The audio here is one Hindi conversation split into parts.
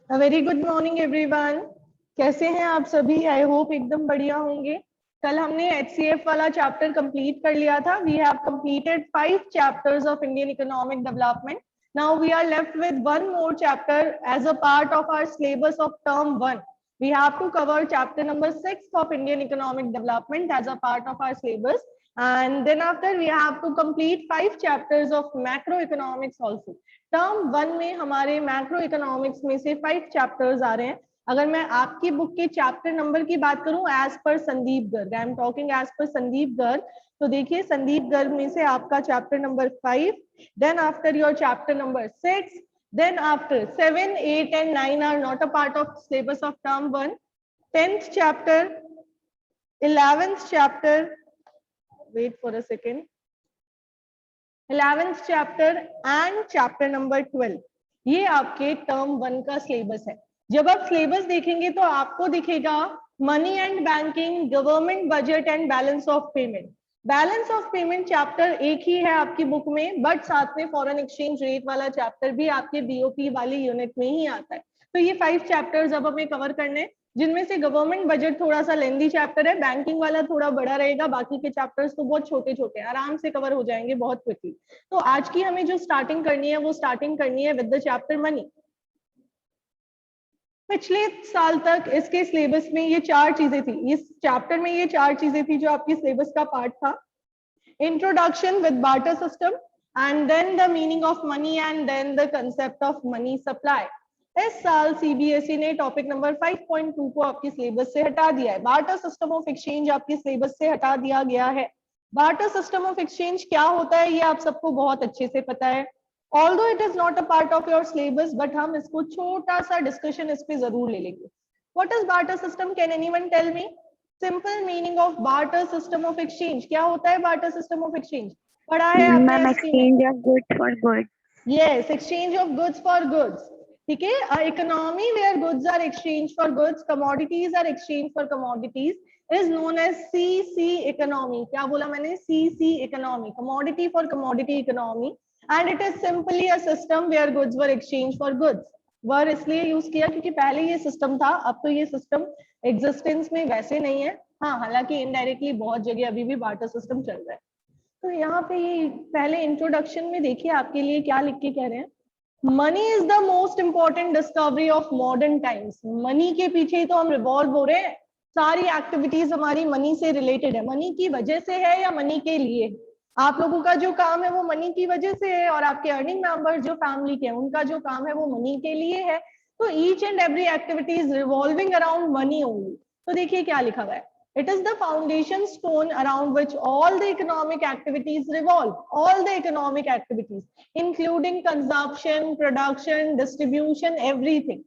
Very good morning everyone. कैसे हैं आप सभी? आई होप एकदम बढ़िया होंगे। कल हमने HCF वाला चैप्टर कंप्लीट कर लिया था। We have completed 5 chapters of Indian economic development. Now we are left with one more chapter as a part of our syllabus of term 1. We have to cover chapter number 6 of Indian economic development as a part of our syllabus, and then after we have to complete 5 chapters of macroeconomics also. Term 1 में हमारे मैक्रो इकोनॉमिक्स में से 5 चैप्टर्स आ रहे हैं। अगर मैं आपकी बुक के चैप्टर नंबर की बात करूं, as per Sandeep Garg, I am talking as per Sandeep Garg, तो देखिए संदीप गर्ग में से आपका chapter number 5, then after your chapter number 6, then after 7, 8 and 9 are not a part of syllabus of term 1. 10th chapter, 11th chapter, wait for a second, 11th chapter and chapter number 12, ये आपके टर्म 1 का सिलेबस है। जब आप सिलेबस देखेंगे तो आपको दिखेगा money and banking, government budget and balance of payment. Balance of payment chapter एक ही है आपकी बुक में, बट साथ में फॉरेन एक्सचेंज रेट वाला चैप्टर भी आपके बीओपी वाली यूनिट में ही आता है। तो ये 5 चैप्टर्स अब हमें कवर करने हैं, जिनमें से गवर्नमेंट बजट थोड़ा सा लेंदी चैप्टर है, बैंकिंग वाला थोड़ा बड़ा रहेगा, बाकी के चैप्टर्स तो बहुत छोटे छोटे हैं, आराम से कवर हो जाएंगे बहुत क्विकली। तो आज की हमें जो स्टार्टिंग करनी है वो स्टार्टिंग करनी है विद द चैप्टर मनी। पिछले साल तक इसके सिलेबस में ये 4 चीजें थी, इस चैप्टर में ये 4 चीजें थी जो आपकी सिलेबस का पार्ट था। Introduction with barter system, and then the meaning of money, and then the concept of money supply. इस साल सीबीएसई ने टॉपिक नंबर 5.2 को आपकी सिलेबस से हटा दिया है। बार्टर सिस्टम ऑफ एक्सचेंज आपकी सिलेबस से हटा दिया गया है। बार्टर सिस्टम ऑफ एक्सचेंज क्या होता है ये आप सबको बहुत अच्छे से पता है। Although it is not a part of your syllabus, but हम इसको छोटा सा डिस्कशन इस पे जरूर ले लेंगे। What is barter system? Can anyone tell me? Simple meaning of barter system of exchange. क्या होता है barter system of exchange? पढ़ा है आपने हिस्ट्री में? Exchange of goods for goods. Yes, exchange of goods for goods. ठीक है, a economy where goods are exchanged for goods, commodities are exchanged for commodities is known as CC economy. क्या बोला मैंने? CC economy, commodity for commodity economy. And it is simply a system where goods were exchanged for goods. वर इसलिए यूज किया क्योंकि पहले ये सिस्टम था, अब तो ये सिस्टम एग्जिस्टेंस में वैसे नहीं है। हाँ, हालांकि इनडायरेक्टली बहुत जगह अभी भी बार्टर सिस्टम चल रहा है। तो यहाँ पे ये पहले इंट्रोडक्शन में देखिए आपके लिए क्या लिख के कह रहे हैं। Money is the most important discovery of modern times. Money के पीछे ही तो हम रिवॉल्व हो रहे हैं, सारी एक्टिविटीज हमारी मनी से रिलेटेड है। मनी की वजह से है या मनी के लिए? आप लोगों का जो काम है वो मनी की वजह से है, और आपके अर्निंग मेंबर्स जो फैमिली के हैं उनका जो काम है वो मनी के लिए है। तो each and every activity is revolving around money only. तो देखिए क्या लिखा हुआ है, it is the foundation stone around which all the economic activities revolve. All the economic activities, including consumption, production, distribution, everything.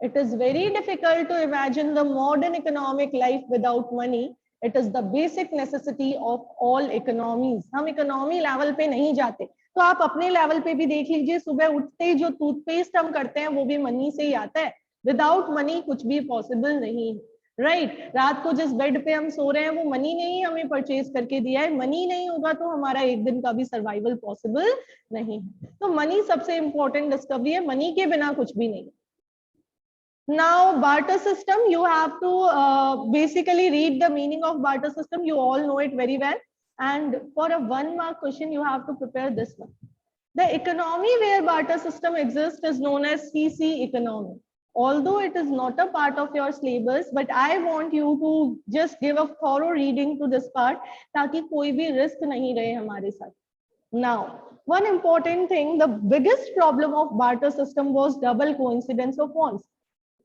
It is very difficult to imagine the modern economic life without money. It is the basic necessity of all economies. हम इकोनॉमी लेवल पे नहीं जाते, तो आप अपने लेवल पे भी देख लीजिए, सुबह उठते ही जो टूथपेस्ट हम करते हैं वो भी मनी से ही आता है। विदाउट मनी कुछ भी पॉसिबल नहीं है, राइट? रात को जिस बेड पे हम सो रहे हैं वो मनी ने ही हमें परचेज करके दिया है। मनी नहीं होगा तो हमारा एक दिन का भी सर्वाइवल पॉसिबल नहीं है। तो मनी सबसे इंपॉर्टेंट डिस्कवरी है, मनी के बिना कुछ भी नहीं। Now barter system, you have to basically read the meaning of barter system. You all know it very well, and for a 1 mark question you have to prepare this one. The economy where barter system exists is known as CC economy. Although it is not a part of your syllabus, but I want you to just give a thorough reading to this part ताकि कोई भी risk नहीं रहे हमारे साथ. Now, one important thing, the biggest problem of barter system was double coincidence of wants.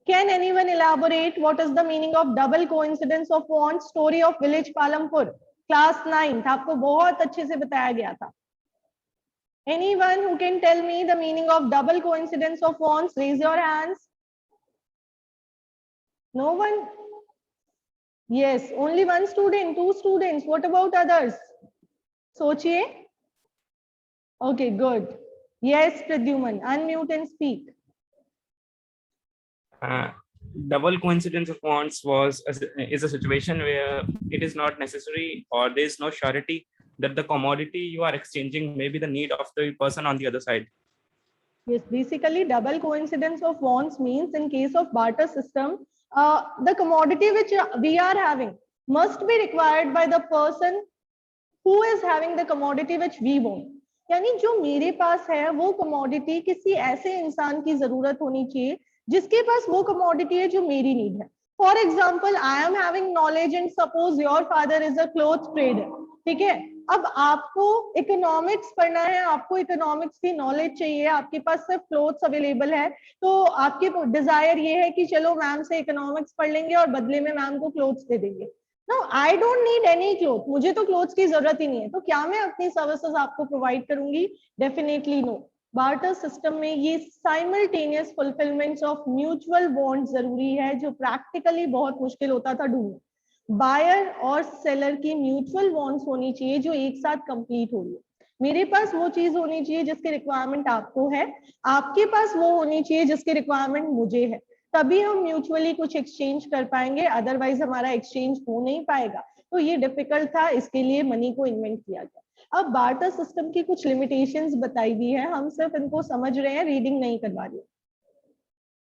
Can anyone elaborate what is the meaning of double coincidence of wants? Story of village Palampur, class 9 आपको बहुत अच्छे से बताया गया था. Anyone who can tell me the meaning of double coincidence of wants? Raise your hands. No one? Yes, only one student, 2 students. What about others? सोचिए. Okay, good. Yes, Pradyuman, unmute and speak. Double coincidence of wants is a situation where it is not necessary or there is no surety that the commodity you are exchanging may be the need of the person on the other side. Yes, basically double coincidence of wants means in case of barter system, the commodity which we are having must be required by the person who is having the commodity which we want. यानी जो मेरे पास है वो commodity किसी ऐसे इंसान की जरूरत होनी चाहिए जिसके पास वो commodity है जो मेरी need है. For example, I am having knowledge and suppose your father is a cloth trader. ठीक है, अब आपको इकोनॉमिक्स पढ़ना है, आपको इकोनॉमिक्स की नॉलेज चाहिए, आपके पास सिर्फ क्लोथ्स अवेलेबल है, तो आपकी डिजायर ये है कि चलो मैम से इकोनॉमिक्स पढ़ लेंगे और बदले में मैम को क्लोथ्स दे देंगे. No, I don't need any cloth, मुझे तो क्लोथ्स की जरूरत ही नहीं है, तो क्या मैं अपनी सर्विसेज आपको प्रोवाइड करूंगी? Definitely no. बार्टर सिस्टम में ये simultaneous fulfilments of mutual bond जरूरी है, जो प्रैक्टिकली बहुत मुश्किल होता था ढूंढना. बायर और सेलर की म्यूचुअल बॉन्ड्स होनी चाहिए जो एक साथ कंप्लीट हो रही है. मेरे पास वो चीज होनी चाहिए जिसकी रिक्वायरमेंट आपको है, आपके पास वो होनी चाहिए जिसकी रिक्वायरमेंट मुझे है, तभी हम म्यूचुअली कुछ एक्सचेंज कर पाएंगे, अदरवाइज हमारा एक्सचेंज हो नहीं पाएगा. तो ये डिफिकल्ट था, इसके लिए मनी को इन्वेंट किया गया. अब बार्टर सिस्टम की कुछ लिमिटेशंस बताई हुई है, हम सिर्फ इनको समझ रहे हैं, रीडिंग नहीं करवा रही.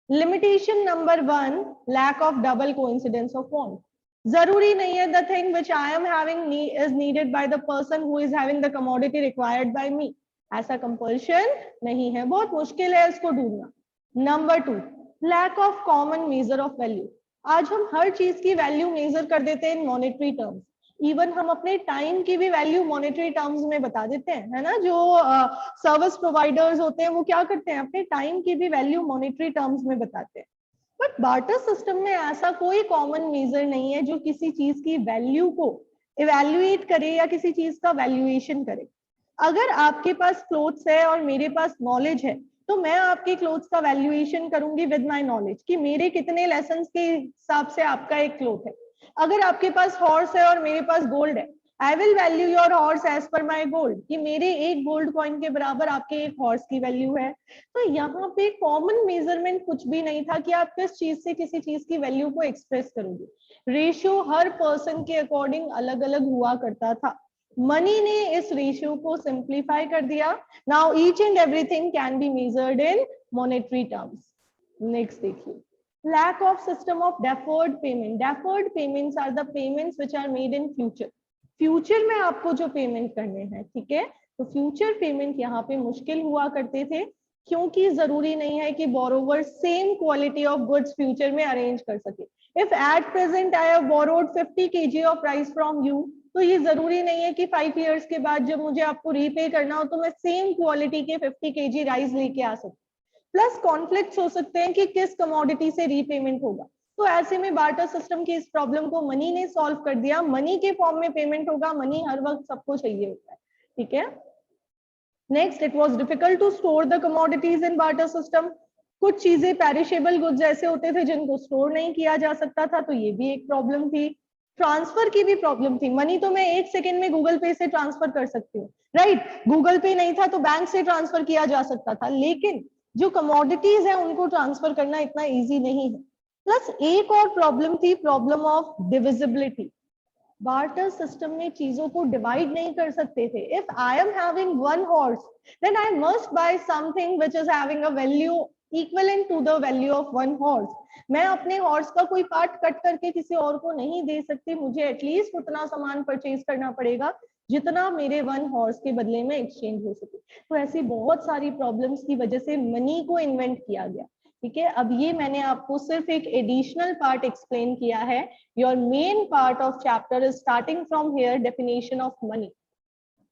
Limitation number 1, lack of double coincidence of bond. जरूरी नहीं है the thing which I am having is needed by the person who is having the commodity required by me. ऐसा कंपल्शन नहीं है, बहुत मुश्किल है इसको ढूंढना. Number 2, lack of common measure of value. आज हम हर चीज की वैल्यू मेजर कर देते हैं इन मॉनेटरी टर्म्स. इवन हम अपने टाइम की भी वैल्यू मॉनेटरी टर्म्स में बता देते हैं, है ना. जो सर्विस प्रोवाइडर्स होते हैं वो क्या करते हैं, अपने टाइम की भी वैल्यू मॉनेटरी टर्म्स में बताते हैं. बट बार्टर सिस्टम में ऐसा कोई कॉमन मेजर नहीं है जो किसी चीज की वैल्यू को इवैल्यूएट करे या किसी चीज का वैल्यूएशन करे. अगर आपके पास क्लोथ्स है और मेरे पास नॉलेज है, तो मैं आपके क्लोथ्स का वैल्यूएशन करूंगी विद माय नॉलेज कि मेरे कितने लेसन्स के हिसाब से आपका एक क्लोथ है. अगर आपके पास हॉर्स है और मेरे पास गोल्ड है, I will value your horse as per my gold, कि मेरे एक गोल्ड कॉइन के बराबर आपके एक हॉर्स की वैल्यू है. तो यहाँ पे कॉमन मेजरमेंट कुछ भी नहीं था कि आप किस चीज से किसी चीज की वैल्यू को एक्सप्रेस करोगे. रेशियो हर पर्सन के अकॉर्डिंग अलग अलग हुआ करता था. मनी ने इस रेशियो को सिंप्लीफाई कर दिया. Now each and everything can be measured in monetary terms. Next देखिए, lack of system of deferred payment. Deferred payments are the payments which are made in future. Future में आपको जो पेमेंट करने हैं, ठीक है, तो फ्यूचर पेमेंट यहाँ पे मुश्किल हुआ करते थे, क्योंकि जरूरी नहीं है कि borrower same quality of goods future में अरेंज कर सके. If at present I have borrowed 50 kg of rice from you, तो ये जरूरी नहीं है कि 5 years के बाद जब मुझे आपको रीपे करना हो तो मैं सेम क्वालिटी के 50 kg राइस लेके आ सकूं. प्लस कॉन्फ्लिक्ट्स हो सकते हैं कि किस कमोडिटी से रीपेमेंट होगा. तो ऐसे में बार्टर सिस्टम की इस प्रॉब्लम को मनी ने सॉल्व कर दिया. मनी के फॉर्म में पेमेंट होगा, मनी हर वक्त सबको चाहिए होता है, ठीक है. Next, it was difficult to store the commodities in barter system. कुछ चीजें पेरिशेबल गुड्स ऐसे होते थे जिनको स्टोर नहीं किया जा सकता था, तो ये भी एक प्रॉब्लम थी. ट्रांसफर की भी प्रॉब्लम थी. मनी तो मैं 1 सेकेंड में गूगल पे से ट्रांसफर कर सकती हूँ, राइट. गूगल पे नहीं था तो बैंक से ट्रांसफर किया जा सकता था, लेकिन जो कमोडिटीज है उनको ट्रांसफर करना इतना इजी नहीं है. प्लस एक और प्रॉब्लम थी, problem of divisibility. Barter system में चीजों को डिवाइड नहीं कर सकते थे. If I am having 1 horse, then I must buy something which is having a value equivalent to the value of 1 horse. मैं अपने हॉर्स का कोई पार्ट कट करके किसी और को नहीं दे सकती. मुझे एटलीस्ट उतना सामान परचेज करना पड़ेगा जितना मेरे 1 horse के बदले में एक्सचेंज हो सके. तो ऐसी बहुत सारी प्रॉब्लम्स की वजह से मनी को इन्वेंट किया गया, ठीक है. अब ये मैंने आपको सिर्फ एक एडिशनल पार्ट एक्सप्लेन किया है. Your main part of chapter is starting from here, definition of money.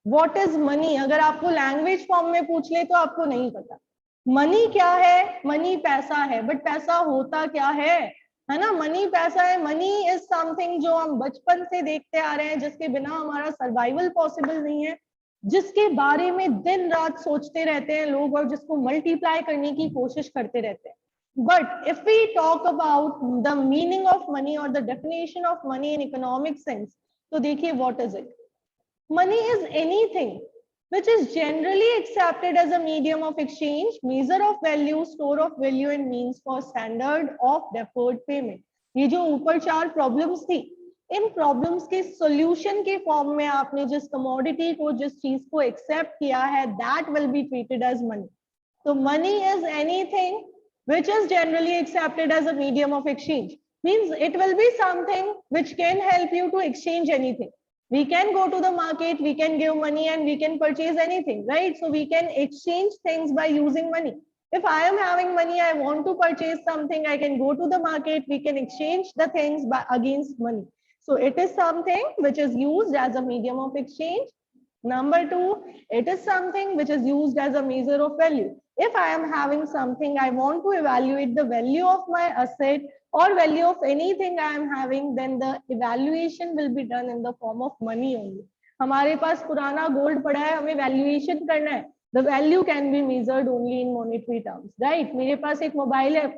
What is money? अगर आपको लैंग्वेज फॉर्म में पूछ ले तो आपको नहीं पता मनी क्या है. मनी पैसा है, बट पैसा होता क्या है ना. मनी पैसा है. मनी इज समथिंग जो हम बचपन से देखते आ रहे हैं, जिसके बिना हमारा सर्वाइवल पॉसिबल नहीं है, जिसके बारे में दिन रात सोचते रहते हैं लोग और जिसको मल्टीप्लाई करने की कोशिश करते रहते हैं. But if we talk about the meaning of money और the definition of money in economic sense, तो देखिए what is it. Money is anything which is generally accepted as a medium of exchange, measure of value, store of value and means for standard of deferred payment. ये जो ऊपर 4 प्रॉब्लम्स थी, इन प्रॉब्लम्स के सॉल्यूशन के फॉर्म में आपने जिस कमोडिटी को, जिस चीज को एक्सेप्ट किया है, that will be treated as money. So money is anything which is generally accepted as a medium of exchange. Means it will be something which can help you to exchange anything. We can go to the market, we can give money and we can purchase anything, right? So we can exchange things by using money. If I am having money, I want to purchase something, I can go to the market, we can exchange the things by, against money. So it is something which is used as a medium of exchange. Number two, it is something which is used as a measure of value. If I am having something, I want to evaluate the value of my asset or value of anything I am having, then the evaluation will be done in the form of money only. हमारे पास पुराना गोल्ड पड़ा है, हमें वैल्यूएशन करना है. The value can be measured only in monetary terms, right? मेरे पास एक मोबाइल है,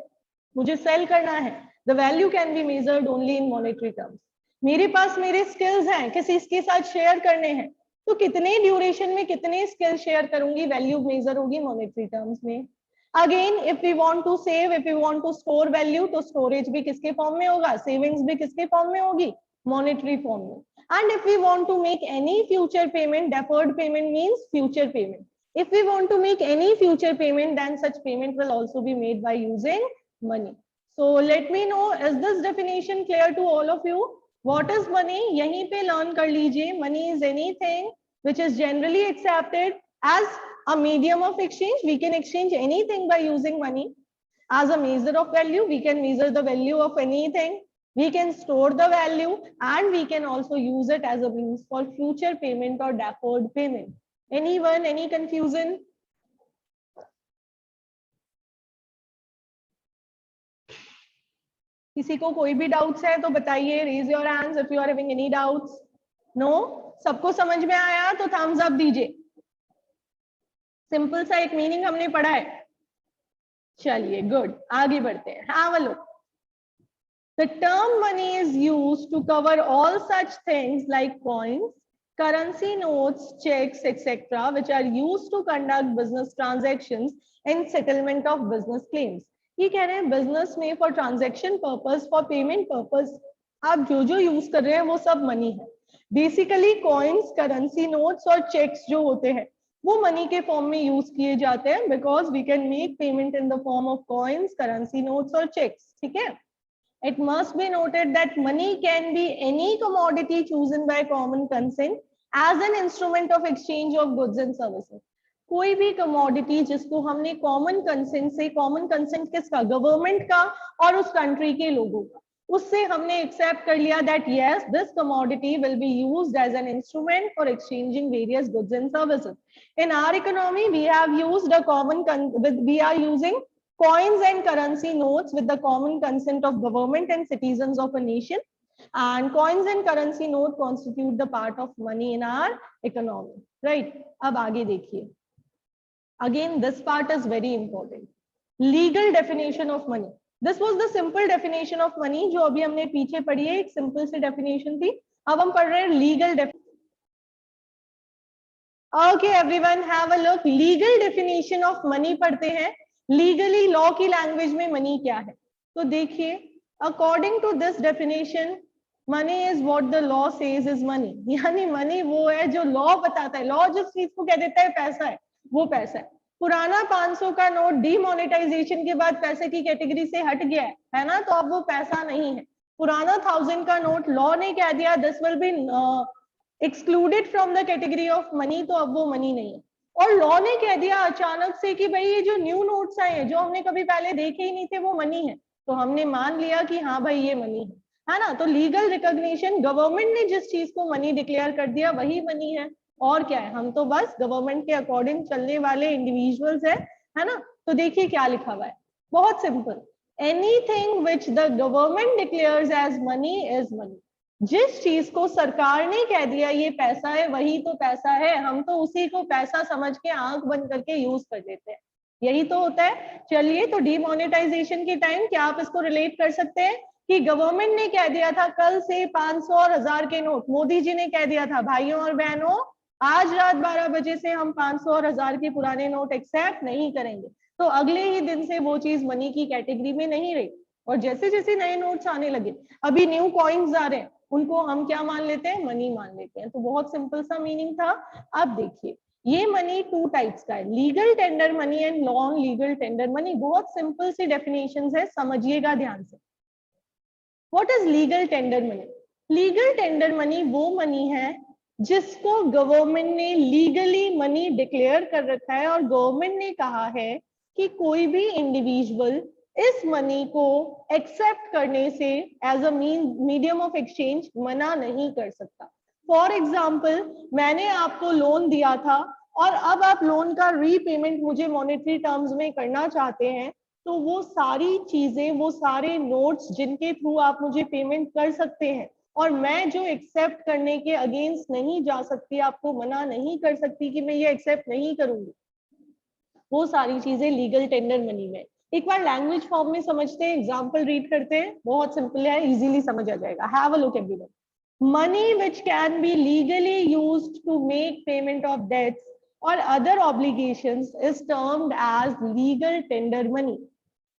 मुझे सेल करना है. The value can be measured only in monetary terms. मेरे पास मेरे स्किल्स हैं, किसी के साथ शेयर करने हैं, तो कितने ड्यूरेशन में कितने स्किल शेयर करूंगी, वैल्यू मेजर होगी मॉनेटरी टर्म्स में. Again if we want to save, if we want to store value, तो स्टोरेज भी किसके फॉर्म में होगा, सेविंग्स भी किसके फॉर्म में होगी, मॉनेटरी फॉर्म में. And if we want to make any future payment, deferred payment means future payment. If we want to make any future payment, then such payment will also be made by using money. So let me know, is this definition clear to all of you? What is money? यहीं पे learn कर लीजिए. Money is anything which is generally accepted as a medium of exchange. We can exchange anything by using money. As a measure of value, we can measure the value of anything. We can store the value and we can also use it as a means for future payment or deferred payment. Anyone, any confusion? किसी को कोई भी डाउट्स है तो बताइए. Raise your hands if you are having any doubts. No, सबको समझ में आया तो थम्स अप दीजिए. सिंपल सा एक मीनिंग हमने पढ़ा है. चलिए गुड, आगे बढ़ते हैं. Have a look. The term money is used to cover all such things like coins, currency notes, checks, etc., which are used to conduct business transactions and settlement of business claims. ये कह रहे हैं बिजनेस में for transaction purpose, for payment purpose आप जो जो यूज कर रहे हैं वो सब मनी है. बेसिकली कॉइन्स, करेंसी नोट्स और चेक्स जो होते हैं वो मनी के फॉर्म में यूज किए जाते हैं, because we can make payment in the form of coins, currency notes और चेक्स. ठीक है. It must be noted that money can be any commodity chosen by common consent as an instrument of exchange of goods and services. कोई भी कमोडिटी जिसको हमने कॉमन कंसेंट से, कॉमन कंसेंट किसका, गवर्नमेंट का और उस कंट्री के लोगों का, उससे हमने एक्सेप्ट कर लिया that yes this commodity will be used as an instrument for exchanging various goods and services. In our economy we have used a common, we are using coins and currency notes with the common consent of government and citizens of a nation, and coins and currency note constitute the part of money in our economy, right? अब आगे देखिए. Again this part is very important. Legal definition of money. This was the simple definition of money जो अभी हमने पीछे पढ़ी है, एक सिंपल सी definition थी. अब हम पढ़ रहे हैं legal definition. Okay everyone, have a look. Legal definition of money पढ़ते हैं. लीगली लॉ की लैंग्वेज में मनी क्या है. तो देखिए, according to this definition, money is what the law says is money. यानी मनी वो है जो लॉ बताता है. लॉ जिस चीज को कह देता है पैसा है, वो पैसा है. पुराना 500 का नोट डीमोनेटाइजेशन के बाद पैसे की कैटेगरी से हट गया है ना, तो अब वो पैसा नहीं है. पुराना 1000 का नोट लॉ ने कह दिया this will be excluded from the category of money, तो अब वो मनी नहीं है. और लॉ ने कह दिया अचानक से कि भाई ये जो न्यू नोट्स आए हैं जो हमने कभी पहले देखे ही नहीं थे वो मनी है, तो हमने मान लिया कि हाँ भाई ये मनी है ना. तो लीगल रिकॉग्निशन, गवर्नमेंट ने जिस चीज को मनी डिक्लेयर कर दिया वही मनी है. और क्या है, हम तो बस गवर्नमेंट के अकॉर्डिंग चलने वाले इंडिविजुअल्स है ना. तो देखिए क्या लिखा हुआ है, बहुत simple. Anything which the government declares as money is money. जिस चीज को सरकार ने कह दिया ये पैसा है वही तो पैसा है. हम तो उसी को पैसा समझ के आंख बंद करके यूज कर लेते हैं. यही तो होता है. चलिए, तो डीमोनेटाइजेशन के टाइम क्या आप इसको रिलेट कर सकते हैं कि गवर्नमेंट ने कह दिया था कल से 500 और 1000 के नोट, मोदी जी ने कह दिया था भाइयों और बहनों आज रात 12 बजे से हम 500 और 1000 के पुराने नोट एक्सेप्ट नहीं करेंगे. तो अगले ही दिन से वो चीज मनी की कैटेगरी में नहीं रही. और जैसे जैसे नए नोट्स आने लगे, अभी न्यू कॉइन्स आ रहे हैं, उनको हम क्या मान लेते हैं, मनी मान लेते हैं. तो बहुत सिंपल सा मीनिंग था. अब देखिए, ये मनी टू टाइप्स का है, legal tender money and non legal tender money. बहुत सिंपल सी डेफिनेशंस है, समझिएगा ध्यान से। What is legal tender money? Legal tender money वो मनी है जिसको गवर्नमेंट ने लीगली मनी डिक्लेयर कर रखा है और गवर्नमेंट ने कहा है कि कोई भी इंडिविजुअल इस मनी को एक्सेप्ट करने से as a medium of exchange मना नहीं कर सकता। फॉर एग्जाम्पल, मैंने आपको लोन दिया था और अब आप लोन का रीपेमेंट मुझे मॉनेटरी टर्म्स में करना चाहते हैं, तो वो सारी चीजें, वो सारे नोट्स जिनके थ्रू आप मुझे पेमेंट कर सकते हैं और मैं जो एक्सेप्ट करने के अगेंस्ट नहीं जा सकती, आपको मना नहीं कर सकती कि मैं ये एक्सेप्ट नहीं करूंगी, वो सारी चीजें लीगल टेंडर मनी में। एक बार लैंग्वेज फॉर्म में समझते हैं, एग्जांपल रीड करते हैं, बहुत सिंपल है, इजीली समझ आ जाएगा। Have a look everyone. Money which can be legally used to make payment of debts और other obligations is termed as legal tender money.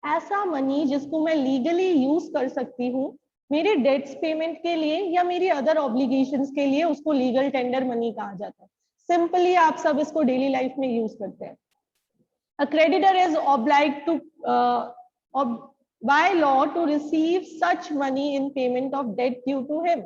ऐसा मनी जिसको मैं लीगली यूज कर सकती हूँ मेरे डेट्स पेमेंट के लिए या मेरी अदर ऑब्लिगेशंस के लिए, उसको लीगल टेंडर मनी कहा जाता है। सिंपली आप सब इसको डेली लाइफ में यूज करते हैं। A creditor is obliged to by law to receive such money in payment of debt due to him.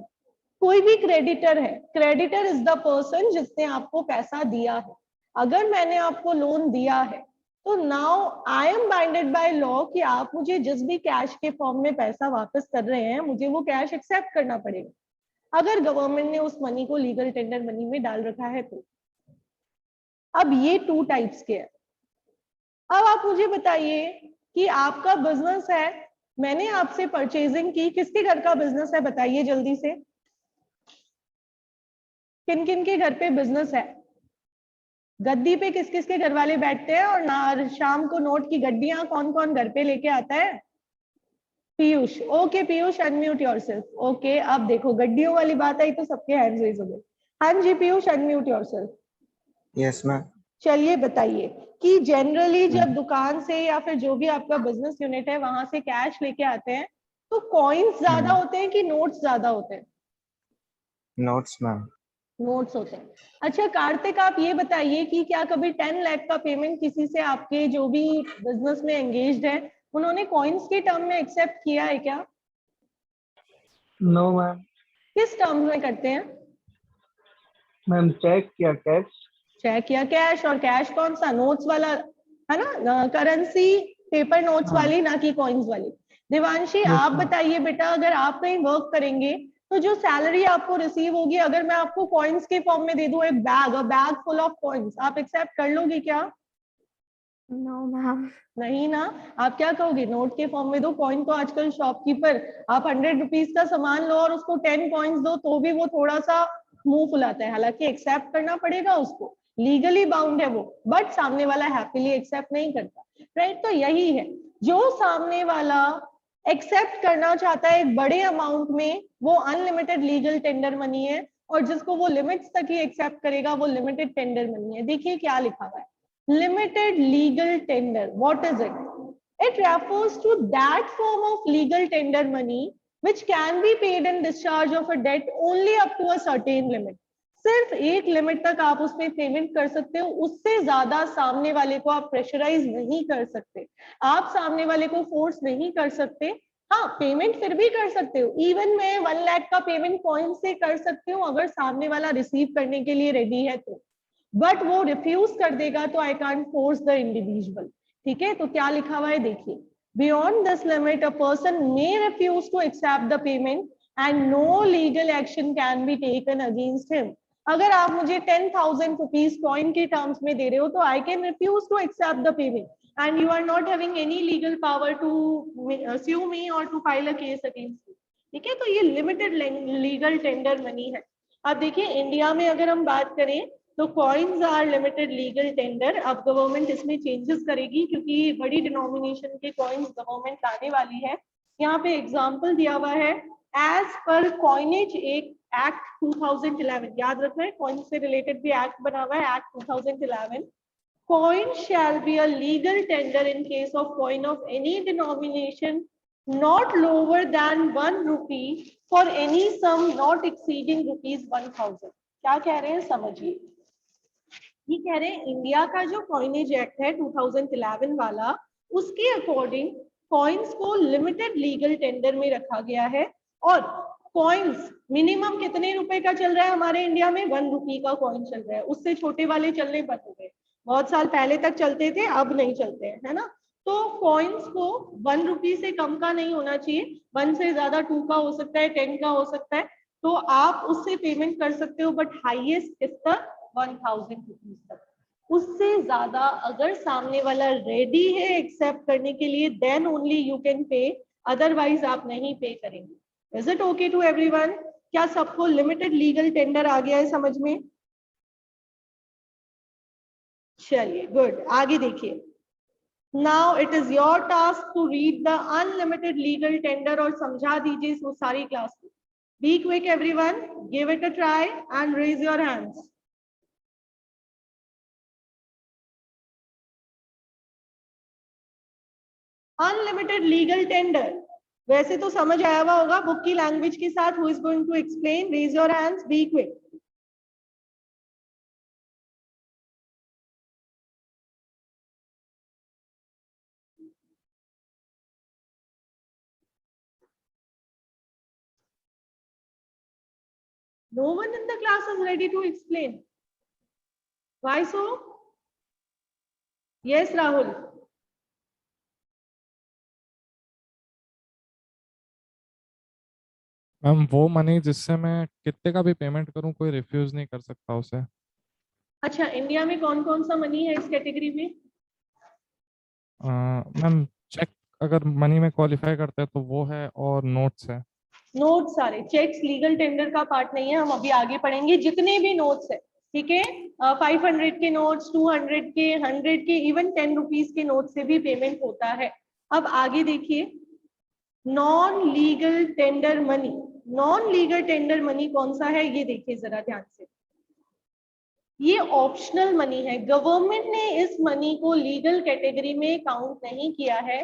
कोई भी क्रेडिटर है, क्रेडिटर इज द पर्सन जिसने आपको पैसा दिया है। अगर मैंने आपको लोन दिया है तो now I am binded by law कि आप मुझे जिस भी कैश के फॉर्म में पैसा वापस कर रहे हैं, मुझे वो कैश एक्सेप्ट करना पड़ेगा, अगर गवर्नमेंट ने उस मनी को लीगल टेंडर मनी में डाल रखा है तो। अब ये टू टाइप्स के हैं। अब आप मुझे बताइए कि आपका बिजनेस है, मैंने आपसे परचेजिंग की, किसके घर का बिजनेस है बताइए जल्दी से, किन किन के घर पे बिजनेस है? गद्दी पे किस किस के घर वाले बैठते हैं और ना शाम को नोट की गड्डियां कौन कौन घर पे लेके आता है? Piyush. Okay Piyush, unmute yourself. Okay, अब देखो गड्डियों वाली बात आई तो सबके हैंड्स रेज हो गए। हाँ जी Piyush, unmute yourself. Yes ma'am. चलिए बताइए कि जनरली जब दुकान से या फिर जो भी आपका बिजनेस यूनिट है वहां से कैश लेके आते हैं तो कॉइन्स ज्यादा होते हैं कि नोट्स ज्यादा होते हैं? Notes ma'am. नोट्स होते हैं। अच्छा कार्तिक, आप ये बताइए कि क्या कभी 10 लाख का पेमेंट किसी से आपके जो भी बिजनेस में एंगेज्ड है उन्होंने कॉइन्स के टर्म में एक्सेप्ट किया है क्या? No ma'am. किस टर्म में करते हैं? मैम चेक या कैश? चेक या कैश। और कैश कौन सा? नोट्स वाला है ना, करेंसी पेपर नोट्स वाली, ना कि कॉइन्स वाली। देवांशी आप बताइए बेटा, अगर आप कहीं वर्क करेंगे तो जो सैलरी आपको रिसीव होगी, अगर मैं आपको कॉइन्स के फॉर्म में दे दूं एक बैग फुल ऑफ कॉइन्स, आप एक्सेप्ट कर लोगे क्या? No ma'am. नहीं ना, आप क्या कहोगे? नोट के फॉर्म में दो। कॉइन तो आजकल शॉपकीपर, आप 100 रुपीज का सामान लो और उसको 10 कॉइन्स दो तो भी वो थोड़ा सा मुंह फुलाता है, हालांकि एक्सेप्ट करना पड़ेगा उसको, लीगली बाउंड है वो, बट सामने वाला हैप्पीली एक्सेप्ट नहीं करता, राइट? तो यही है, जो सामने वाला एक्सेप्ट करना चाहता है एक बड़े अमाउंट में, वो अनलिमिटेड लीगल टेंडर मनी है, और जिसको वो लिमिट्स तक ही एक्सेप्ट करेगा वो लिमिटेड टेंडर मनी है। देखिए क्या लिखा हुआ है, limited legal tender. What is it? It refers to that form of legal tender money which can be paid in discharge of a debt only up to a certain limit. सिर्फ एक लिमिट तक आप उसमें पेमेंट कर सकते हो, उससे ज्यादा सामने वाले को आप प्रेशराइज नहीं कर सकते, आप सामने वाले को फोर्स नहीं कर सकते। हाँ, पेमेंट फिर भी कर सकते हो, इवन मैं 1 लाख का पेमेंट कॉइन से कर सकती हूँ अगर सामने वाला रिसीव करने के लिए रेडी है तो, बट वो रिफ्यूज कर देगा तो I can't force the individual. ठीक है, तो क्या लिखा हुआ है देखिए, beyond this limit a person may refuse to accept the payment and no legal action can be taken against him. अगर आप मुझे 10,000 रुपीज कॉइन के टर्म्स में दे रहे हो तो I can refuse to accept the payment and you are not having any legal power to sue me or to file a case against me। ठीक है, तो ये लिमिटेड लीगल टेंडर मनी है। अब देखिए इंडिया में अगर हम बात करें तो coins are limited legal tender. अब गवर्नमेंट इसमें चेंजेस करेगी क्योंकि बड़ी डिनोमिनेशन के कॉइन्स गवर्नमेंट लाने वाली है। यहाँ पे एग्जांपल दिया हुआ है, एज पर कॉइनेज एक्ट 2011, याद रखना है कॉइन से रिलेटेड भी एक्ट बना हुआ है, act 2011। Coin shall be a legal tender in case of coin of any denomination not lower than 1 rupee for any sum not exceeding rupees 1000। क्या कह रहे हैं समझिए, ये कह रहे हैं इंडिया का जो कॉइनेज एक्ट है 2011 वाला, उसके अकॉर्डिंग कॉइन्स को लिमिटेड लीगल टेंडर में रखा गया है। और कॉइन्स मिनिमम कितने रुपए का चल रहा है हमारे इंडिया में? 1 रुपी का कॉइन चल रहा है, उससे छोटे वाले चलने बंद हो गए। बहुत साल पहले तक चलते थे, अब नहीं चलते हैं, है ना। तो कॉइन्स को 1 रुपी से कम का नहीं होना चाहिए, 1 से ज्यादा 2 का हो सकता है, 10 का हो सकता है, तो आप उससे पेमेंट कर सकते हो, बट हाईएस्ट इज तक 1000 रुपीज तक। उससे ज्यादा अगर सामने वाला रेडी है एक्सेप्ट करने के लिए, then only you can pay, otherwise आप नहीं पे करेंगे। Is it okay to everyone? क्या सबको लिमिटेड लीगल टेंडर आ गया है समझ में? चलिए गुड, आगे देखिए। Now it is your task to read the unlimited legal tender, और समझा दीजिए वो सारी क्लास को। Be quick everyone, give it a try and raise your hands. Unlimited legal tender वैसे तो समझ आया हुआ होगा बुक की लैंग्वेज के साथ। Who is going to explain? Raise your hands, be quick. No one in the class is ready to explain. Why so? Yes, Rahul. Ma'am वो मनी जिससे मैं कितने का भी पेमेंट करूं कोई रिफ्यूज नहीं कर सकता उसे। अच्छा, इंडिया में कौन कौन सा मनी है इस कैटेगरी में? मैम चेक अगर मनी में क्वालिफाई करते हैं तो वो है, और नोट्स है। नोट सारे, चेक्स लीगल टेंडर का पार्ट नहीं है, हम अभी आगे पढ़ेंगे। जितने भी नोट्स है, ठीक है, 500 के नोट्स, 200 के, 100 के, इवन 10 रुपीज के नोट से भी पेमेंट होता है। अब आगे देखिए, non legal tender money. Non legal tender money कौन सा है ये देखिए जरा ध्यान से। ये ऑप्शनल मनी है, गवर्नमेंट ने इस मनी को लीगल कैटेगरी में काउंट नहीं किया है।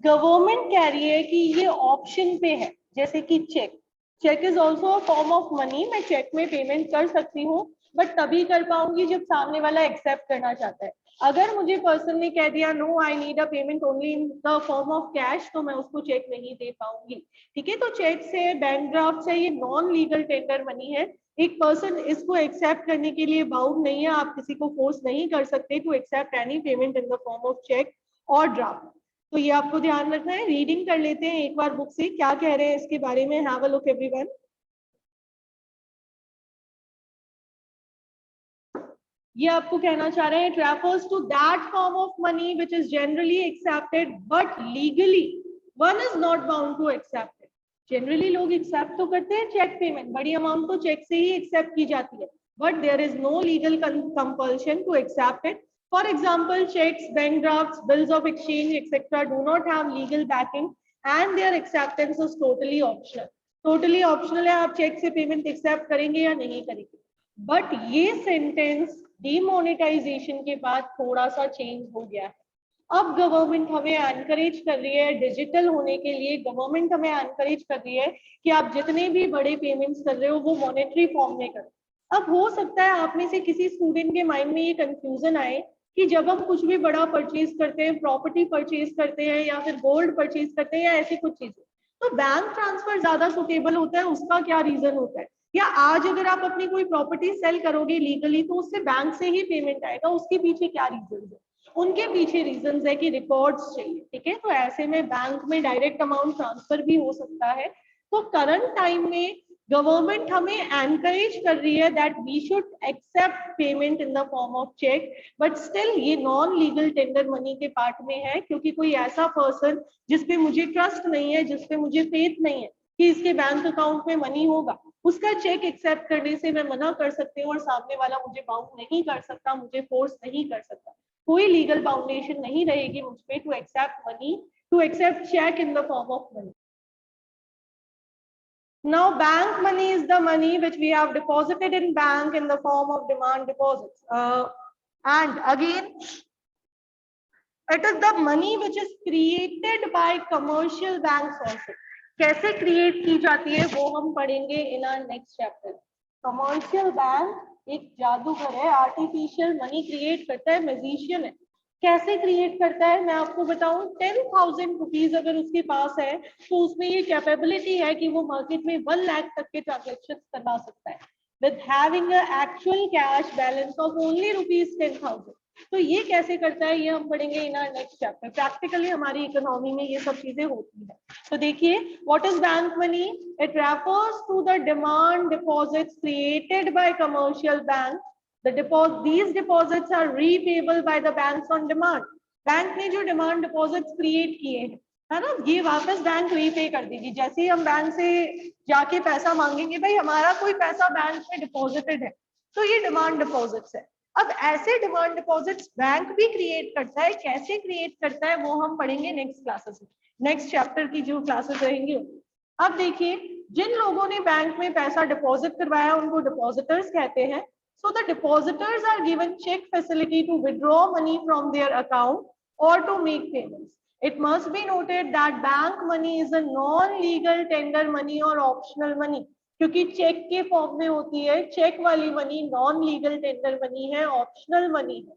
गवर्नमेंट कह रही है कि ये ऑप्शन पे है, जैसे कि cheque. Cheque is also a form of money, मैं चेक में पेमेंट कर सकती हूँ, बट तभी कर पाऊंगी जब सामने वाला एक्सेप्ट करना चाहता है। अगर मुझे पर्सन ने कह दिया no I need a payment only in the form of cash, तो मैं उसको चेक नहीं दे पाऊंगी। ठीक है, तो चेक से, बैंक ड्राफ्ट से, ये नॉन लीगल टेंडर मनी है। एक पर्सन इसको एक्सेप्ट करने के लिए बाउंड नहीं है, आप किसी को फोर्स नहीं कर सकते to accept any payment in the form of cheque और ड्राफ्ट। तो ये आपको ध्यान रखना है। रीडिंग कर लेते हैं एक बार बुक से, क्या कह रहे हैं इसके बारे में। Have a look everyone. ये आपको कहना चाह रहे हैं, it refers to that form of money which is generally accepted but legally one is not bound to accept it. Generally लोग एक्सेप्ट तो करते हैं चेक पेमेंट, बड़ी अमाउंट तो चेक से ही एक्सेप्ट की जाती है, but there is no legal compulsion to accept it. For example, cheques, bank drafts, bills of exchange etcetera do not have legal backing and their acceptance is totally optional. Totally optional है, आप चेक से पेमेंट एक्सेप्ट करेंगे या नहीं करेंगे। बट ये सेंटेंस डिमोनेटाइजेशन के बाद थोड़ा सा चेंज हो गया है। अब गवर्नमेंट हमें एनकरेज कर रही है डिजिटल होने के लिए। गवर्नमेंट हमें एनकरेज कर रही है कि आप जितने भी बड़े पेमेंट्स कर रहे हो वो मॉनेटरी फॉर्म में करो। अब हो सकता है आप में से किसी स्टूडेंट के माइंड में ये कंफ्यूजन आए कि जब हम कुछ भी बड़ा परचेज करते हैं, प्रॉपर्टी परचेज करते हैं या फिर गोल्ड परचेज करते हैं या ऐसी कुछ चीजें, तो बैंक ट्रांसफर ज्यादा सुटेबल होता है। उसका क्या रीजन होता है? या आज अगर आप अपनी कोई प्रॉपर्टी सेल करोगे लीगली तो उससे बैंक से ही पेमेंट आएगा, उसके पीछे क्या रीजन है? उनके पीछे रीजन है कि रिकॉर्ड्स चाहिए। ठीक है, तो ऐसे में बैंक में डायरेक्ट अमाउंट ट्रांसफर भी हो सकता है। तो करंट टाइम में गवर्नमेंट हमें एनकरेज कर रही है that we should accept payment in the form of cheque, but still ये नॉन लीगल टेंडर मनी के पार्ट में है, क्योंकि कोई ऐसा पर्सन जिसपे मुझे ट्रस्ट नहीं है, जिसपे मुझे फेथ नहीं है कि इसके बैंक अकाउंट में मनी होगा, उसका चेक एक्सेप्ट करने से मैं मना कर सकती हूँ और सामने वाला मुझे बाउंड नहीं कर सकता, मुझे फोर्स नहीं कर सकता। कोई लीगल फाउंडेशन नहीं रहेगी मुझ पे to accept money, to accept cheque in the form of money. Now bank money is the money which we have deposited in bank in the form of demand deposits. And again, it is the money which is created by commercial banks also. कैसे क्रिएट की जाती है वो हम पढ़ेंगे in our next chapter. Commercial bank एक जादूगर है, आर्टिफिशियल मनी क्रिएट करता है, मैजिशियन है। कैसे क्रिएट करता है मैं आपको बताऊं। 10,000 रुपीज अगर उसके पास है तो उसमें ये कैपेबिलिटी है कि वो मार्केट में 1 लाख तक के ट्रांजेक्शन करवा सकता है with having actual cash balance of only ₹10,000। तो ये कैसे करता है ये हम पढ़ेंगे in our next chapter. Practically हमारी इकोनॉमी में ये सब चीजें होती है। तो देखिए what is bank money. It refers to the demand deposits created by commercial bank. These deposits are repayable by the banks on demand. Bank ने जो डिमांड डिपॉजिट्स क्रिएट किए हैं है ना, ये वापस बैंक रीपे कर देगी। जैसे ही हम बैंक से जाके पैसा मांगेंगे, भाई हमारा कोई पैसा बैंक में डिपॉजिटेड है, तो ये डिमांड डिपॉजिट्स है। अब ऐसे डिमांड डिपॉजिट्स बैंक भी क्रिएट करता है। कैसे क्रिएट करता है वो हम पढ़ेंगे नेक्स्ट क्लासेस में, नेक्स्ट चैप्टर की जो क्लासेस रहेंगी। अब देखिए जिन लोगों ने बैंक में पैसा डिपॉजिट करवाया उनको डिपॉजिटर्स कहते हैं। So the depositors are given check facility to withdraw money from their account or to make payments. It must be noted that bank money is a non-legal tender money or optional money. क्योंकि चेक के फॉर्म में होती है, चेक वाली money non legal tender money है, ऑप्शनल मनी है।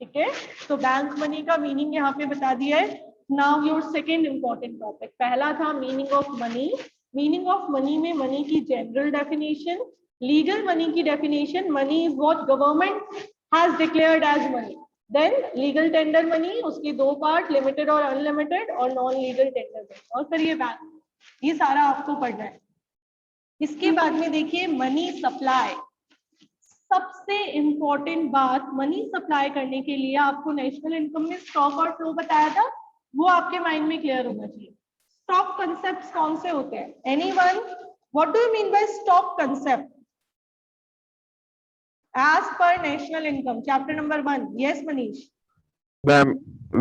ठीक है, तो बैंक मनी का मीनिंग यहाँ पे बता दिया है। Now your second important topic, पहला था meaning of money. Meaning of money में मनी की जनरल डेफिनेशन, लीगल मनी की definition, money is what government has declared as money. Then legal tender money, उसकी दो पार्ट, लिमिटेड और अनलिमिटेड, और नॉन लीगल टेंडर मनी, और फिर ये बैंक। ये सारा आपको पढ़ना है। इसके बाद में देखिए मनी सप्लाई। सबसे इंपॉर्टेंट बात, मनी सप्लाई करने के लिए आपको नेशनल इनकम में स्टॉक और फ्लो बताया था, वो आपके माइंड में क्लियर होना चाहिए। स्टॉक कंसेप्ट कौन से होते हैं? Anyone, what do you mean by stock concept as per national income, chapter number 1? Yes Manish. Ma'am,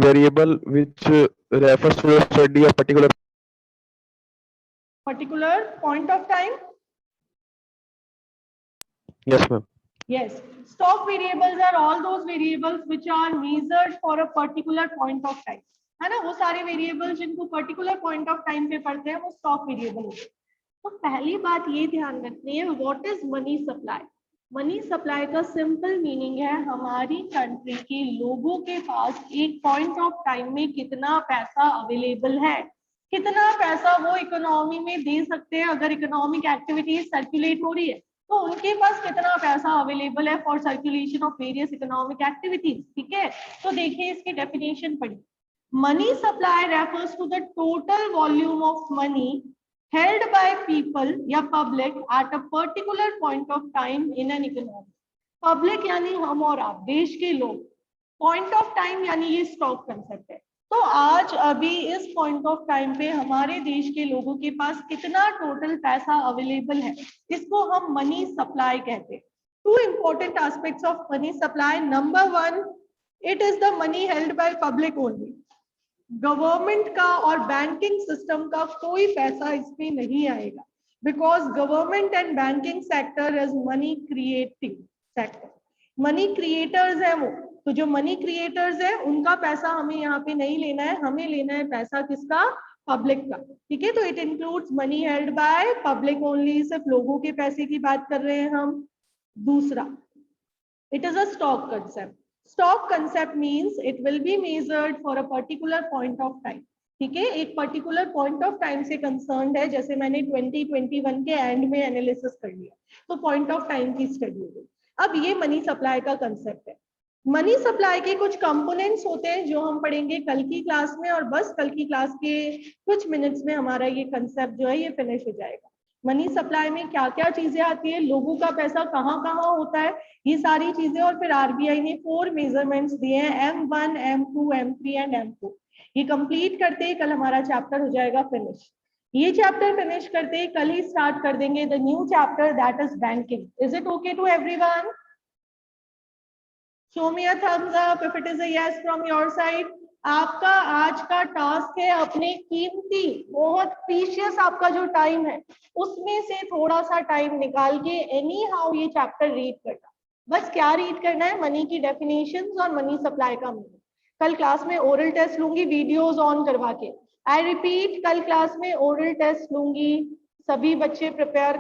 variable which refers to the study of particular point of time. Yes ma'am. Yes, stock variables are all those variables which are measured for a particular point of time, है ना। वो सारे वेरिएबल जिनको पर्टिकुलर पॉइंट ऑफ टाइम पे पढ़ते हैं वो स्टॉक वेरिएबल होते हैं। तो पहली बात ये ध्यान रखनी है, what is money supply. Money supply का सिंपल मीनिंग है हमारी कंट्री के लोगों के पास एक पॉइंट ऑफ टाइम में कितना पैसा अवेलेबल है, कितना पैसा वो इकोनॉमी में दे सकते हैं। अगर इकोनॉमिक एक्टिविटीज सर्कुलेट हो रही है तो उनके पास कितना पैसा अवेलेबल है for circulation of various economic activities. ठीक है, तो देखिए इसकी डेफिनेशन पढ़िए। Money supply refers to the total volume of money held by people या public at a particular point of time in an economy. Public यानी हम और आप, देश के लोग, point of time यानी ये स्टॉक कंसेप्ट है। तो आज अभी इस point of time पे हमारे देश के लोगों के पास कितना टोटल पैसा अवेलेबल है, इसको हम मनी सप्लाई कहते हैं। Two important aspects of money supply. Number one, it is the money held by public only. Government का और बैंकिंग सिस्टम का कोई पैसा इसमें नहीं आएगा, because government and banking sector is money creating sector. Money creators है वो, तो जो मनी क्रिएटर्स है उनका पैसा हमें यहाँ पे नहीं लेना है, हमें लेना है पैसा किसका? पब्लिक का। ठीक है, तो it includes money held by public only, सिर्फ लोगों के पैसे की बात कर रहे हैं हम। दूसरा, it is a stock concept. Stock concept means it will be measured for a particular point of time. ठीक है, एक पर्टिकुलर पॉइंट ऑफ टाइम से कंसर्न्ड है, जैसे मैंने 2021 के एंड में एनालिसिस कर लिया, तो पॉइंट ऑफ टाइम की स्टडी हो गई। अब ये मनी सप्लाई का कंसेप्ट है। मनी सप्लाई के कुछ कंपोनेंट्स होते हैं जो हम पढ़ेंगे कल की क्लास में, और बस कल की क्लास के कुछ मिनट्स में हमारा ये कंसेप्ट जो है ये फिनिश हो जाएगा। मनी सप्लाई में क्या क्या चीजें आती है, लोगों का पैसा कहाँ कहाँ होता है, ये सारी चीजें, और फिर आरबीआई ने 4 मेजरमेंट्स दिए हैं, M1, M2, M3 and M4। ये कंप्लीट करते ही कल हमारा चैप्टर हो जाएगा फिनिश। ये चैप्टर फिनिश करते ही कल ही स्टार्ट कर देंगे the new chapter, that is banking. Is it okay to everyone? Show me a thumbs up if it is a yes from your side. आपका आज का टास्क है अपने कीमती, बहुत प्रीशियस आपका जो टाइम है उसमें से थोड़ा सा टाइम निकाल के एनी हाउ ये चैप्टर रीड करना। बस क्या रीड करना है? मनी की डेफिनेशंस और मनी सप्लाई का मीनिंग। कल क्लास में ओरल टेस्ट लूंगी वीडियोस ऑन करवा के। आई रिपीट, कल क्लास में ओरल टेस्ट लूंगी, सभी बच्चे प्रिपेयर